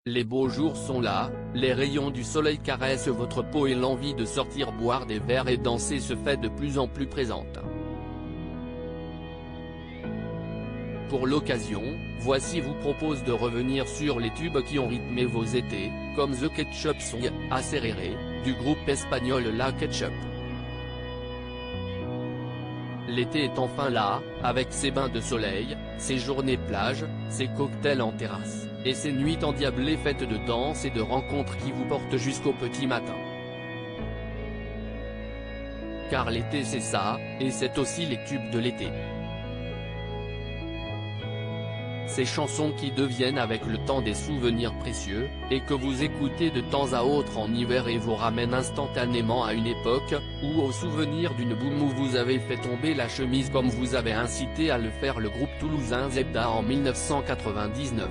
Les beaux jours sont là, les rayons du soleil caressent votre peau et l'envie de sortir boire des verres et danser se fait de plus en plus présente. Pour l'occasion, Voici vous propose de revenir sur les tubes qui ont rythmé vos étés, comme The Ketchup Song, Acerere, du groupe espagnol La Ketchup. L'été est enfin là, avec ses bains de soleil, ses journées plage, ses cocktails en terrasse, et ses nuits endiablées faites de danse et de rencontres qui vous portent jusqu'au petit matin. Car l'été c'est ça, et c'est aussi les tubes de l'été. Ces chansons qui deviennent avec le temps des souvenirs précieux, et que vous écoutez de temps à autre en hiver et vous ramènent instantanément à une époque, ou au souvenir d'une boum où vous avez fait tomber la chemise comme vous avez incité à le faire le groupe toulousain Zebda en 1999.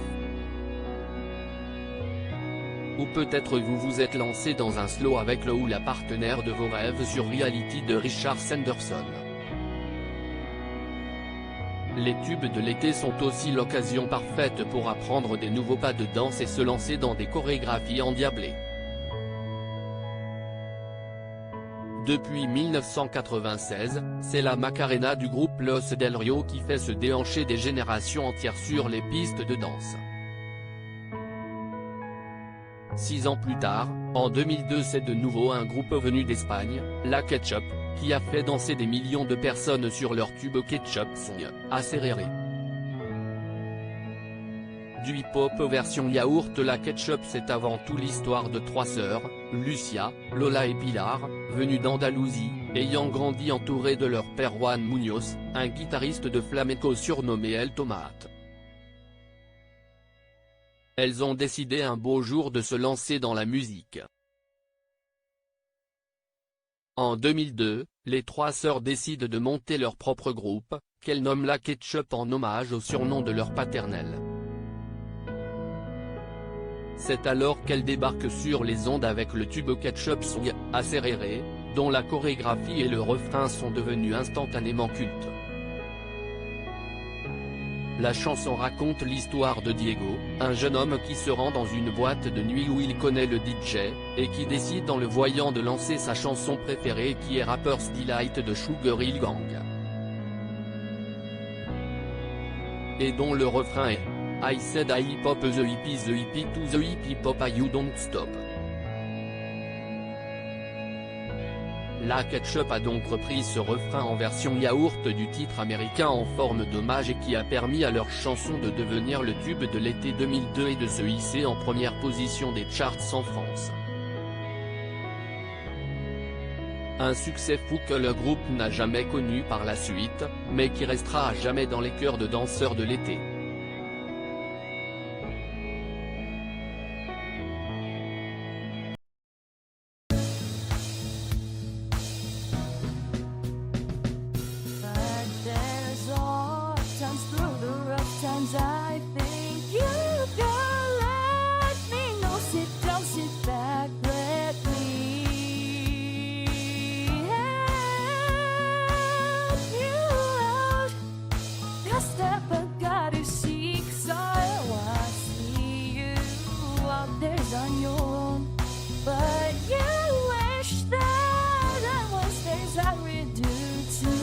Ou peut-être vous vous êtes lancé dans un slow avec le ou la partenaire de vos rêves sur Reality de Richard Sanderson. Les tubes de l'été sont aussi l'occasion parfaite pour apprendre des nouveaux pas de danse et se lancer dans des chorégraphies endiablées. Depuis 1996, c'est la Macarena du groupe Los Del Rio qui fait se déhancher des générations entières sur les pistes de danse. 6 ans plus tard, en 2002 c'est de nouveau un groupe venu d'Espagne, La Ketchup, qui a fait danser des millions de personnes sur leur tube Ketchup Song, Acerere. Du hip-hop version yaourt, La Ketchup c'est avant tout l'histoire de 3 sœurs, Lucia, Lola et Pilar, venues d'Andalousie, ayant grandi entourées de leur père Juan Muñoz, un guitariste de flamenco surnommé El Tomate. Elles ont décidé un beau jour de se lancer dans la musique. En 2002, les 3 sœurs décident de monter leur propre groupe, qu'elles nomment La Ketchup en hommage au surnom de leur paternelle. C'est alors qu'elles débarquent sur les ondes avec le tube Ketchup Song, Acerere, dont la chorégraphie et le refrain sont devenus instantanément cultes. La chanson raconte l'histoire de Diego, un jeune homme qui se rend dans une boîte de nuit où il connaît le DJ, et qui décide en le voyant de lancer sa chanson préférée qui est Rapper's Delight de Sugar Hill Gang. Et dont le refrain est « I said I hip hop the hippie to the hippie pop you don't stop ». La Ketchup a donc repris ce refrain en version yaourt du titre américain en forme d'hommage et qui a permis à leur chanson de devenir le tube de l'été 2002 et de se hisser en première position des charts en France. Un succès fou que le groupe n'a jamais connu par la suite, mais qui restera à jamais dans les cœurs de danseurs de l'été. I think you can let me know. Sit down, sit back, let me help you out. Just step I gotta seek, so I see you out there on your own. But you wish that I was there, I would do too.